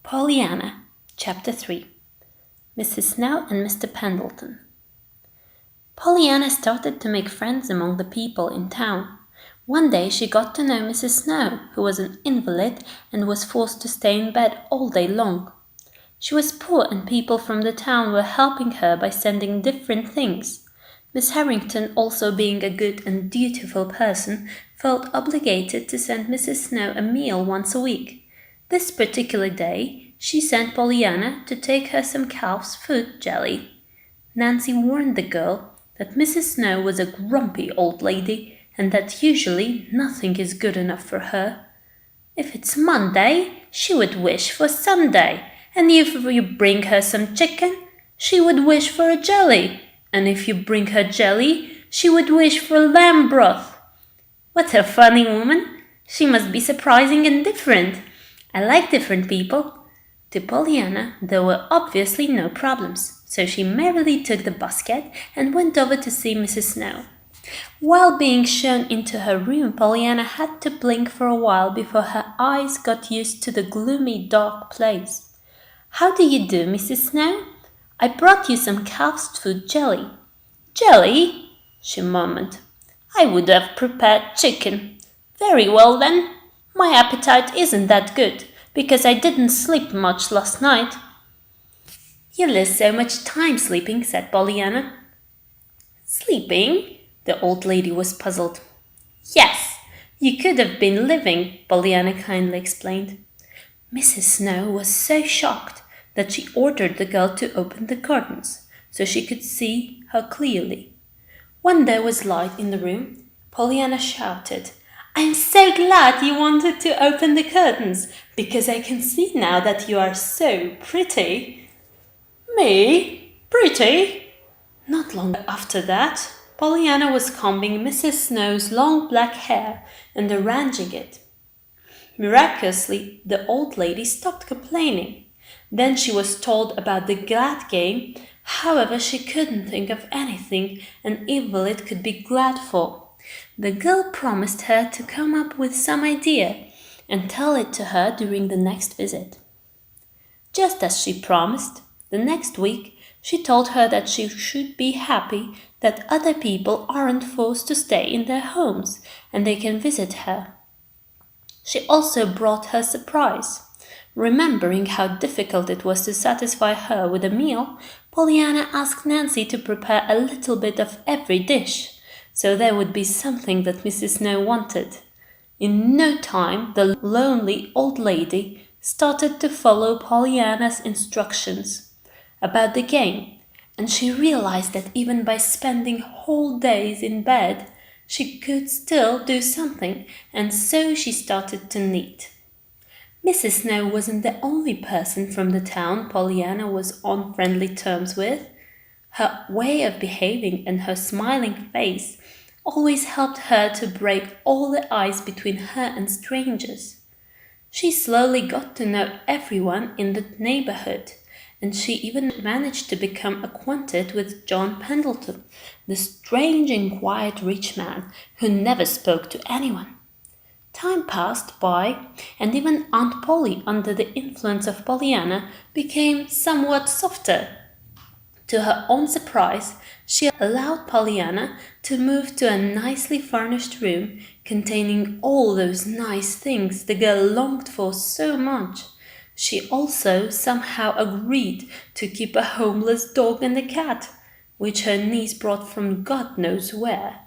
Pollyanna, Chapter 3. Mrs. Snow and Mr. Pendleton. Pollyanna started to make friends among the people in town. One day she got to know Mrs. Snow, who was an invalid and was forced to stay in bed all day long. She was poor and people from the town were helping her by sending different things. Miss Harrington, also being a good and dutiful person, felt obligated to send Mrs. Snow a meal once a week. This particular day, she sent Pollyanna to take her some calf's foot jelly. Nancy warned the girl that Mrs. Snow was a grumpy old lady and that usually nothing is good enough for her. If it's Monday, she would wish for Sunday, and if you bring her some chicken, she would wish for a jelly, and if you bring her jelly, she would wish for lamb broth. What a funny woman! She must be surprising and different. I like different people. To Pollyanna, there were obviously no problems, so she merrily took the basket and went over to see Mrs. Snow. While being shown into her room, Pollyanna had to blink for a while before her eyes got used to the gloomy, dark place. "How do you do, Mrs. Snow? I brought you some calf's foot jelly." "Jelly?" she murmured. "I would have prepared chicken." "Very well then. My appetite isn't that good, because I didn't sleep much last night." "You lose so much time sleeping," said Pollyanna. "Sleeping?" The old lady was puzzled. "Yes, you could have been living," Pollyanna kindly explained. Mrs. Snow was so shocked that she ordered the girl to open the curtains so she could see her clearly. When there was light in the room, Pollyanna shouted, "I'm so glad you wanted to open the curtains, because I can see now that you are so pretty." "Me? Pretty?" Not long after that, Pollyanna was combing Mrs. Snow's long black hair and arranging it. Miraculously, the old lady stopped complaining. Then she was told about the glad game. However, she couldn't think of anything an invalid could be glad for. The girl promised her to come up with some idea and tell it to her during the next visit. Just as she promised, the next week she told her that she should be happy that other people aren't forced to stay in their homes and they can visit her. She also brought her surprise. Remembering how difficult it was to satisfy her with a meal, Pollyanna asked Nancy to prepare a little bit of every dish, so there would be something that Mrs. Snow wanted. In no time, the lonely old lady started to follow Pollyanna's instructions about the game, and she realized that even by spending whole days in bed, she could still do something, and so she started to knit. Mrs. Snow wasn't the only person from the town Pollyanna was on friendly terms with. Her way of behaving and her smiling face always helped her to break all the ice between her and strangers. She slowly got to know everyone in the neighborhood, and she even managed to become acquainted with John Pendleton, the strange and quiet rich man who never spoke to anyone. Time passed by, and even Aunt Polly, under the influence of Pollyanna, became somewhat softer. To her own surprise, she allowed Pollyanna to move to a nicely furnished room containing all those nice things the girl longed for so much. She also somehow agreed to keep a homeless dog and a cat, which her niece brought from God knows where.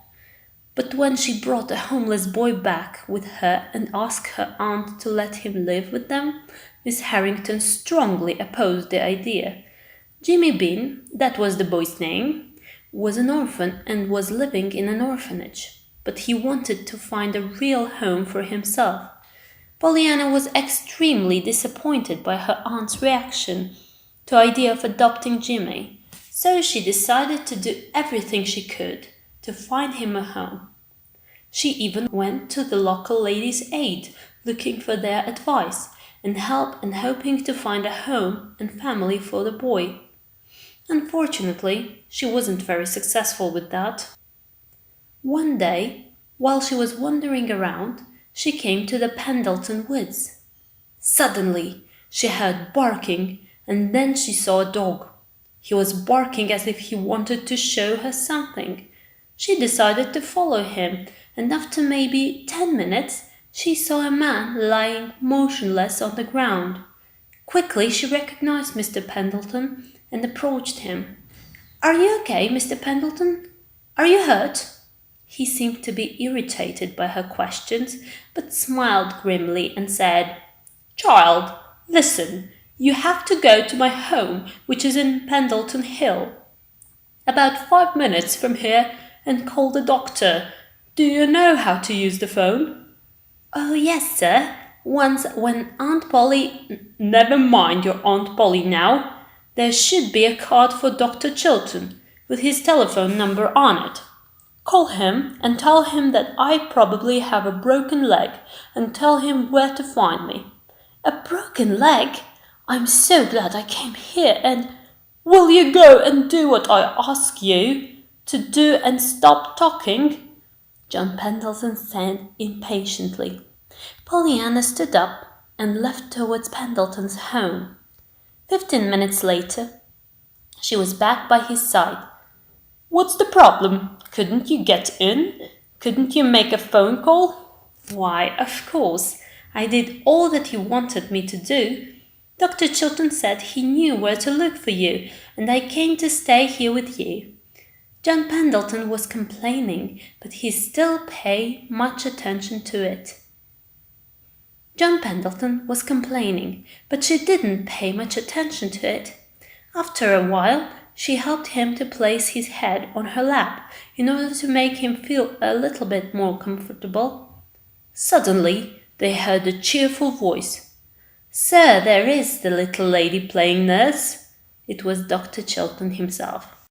But when she brought a homeless boy back with her and asked her aunt to let him live with them, Miss Harrington strongly opposed the idea. Jimmy Bean, that was the boy's name, was an orphan and was living in an orphanage, but he wanted to find a real home for himself. Pollyanna was extremely disappointed by her aunt's reaction to the idea of adopting Jimmy, so she decided to do everything she could to find him a home. She even went to the local Ladies' Aid looking for their advice and help and hoping to find a home and family for the boy. Unfortunately, she wasn't very successful with that. One day, while she was wandering around, she came to the Pendleton woods. Suddenly, She heard barking, and then she saw a dog. He was barking as if he wanted to show her something. She decided to follow him, and after maybe 10 minutes, she saw a man lying motionless on the ground. Quickly, she recognized Mr. Pendleton and approached him. "Are you okay, Mr. Pendleton? Are you hurt?" He seemed to be irritated by her questions, but smiled grimly and said, "Child, listen, you have to go to my home, which is in Pendleton Hill, about 5 minutes from here, and call the doctor. Do you know how to use the phone?" "Oh, yes, sir. Once when Aunt Polly—" "Never mind your Aunt Polly now. There should be a card for Dr. Chilton, with his telephone number on it. Call him and tell him that I probably have a broken leg, and tell him where to find me." "A broken leg? I'm so glad I came here and—" "Will you go and do what I ask you to do and stop talking?" John Pendleton said impatiently. Pollyanna stood up and left towards Pendleton's home. 15 minutes later, she was back by his side. "What's the problem? Couldn't you get in? Couldn't you make a phone call?" "Why, of course. I did all that you wanted me to do. Dr. Chilton said he knew where to look for you, and I came to stay here with you." John Pendleton was complaining, but he still paid much attention to it. John Pendleton was complaining, but she didn't pay much attention to it. After a while, she helped him to place his head on her lap in order to make him feel a little bit more comfortable. Suddenly, they heard a cheerful voice. "Sir, there is the little lady playing nurse." It was Dr. Chilton himself.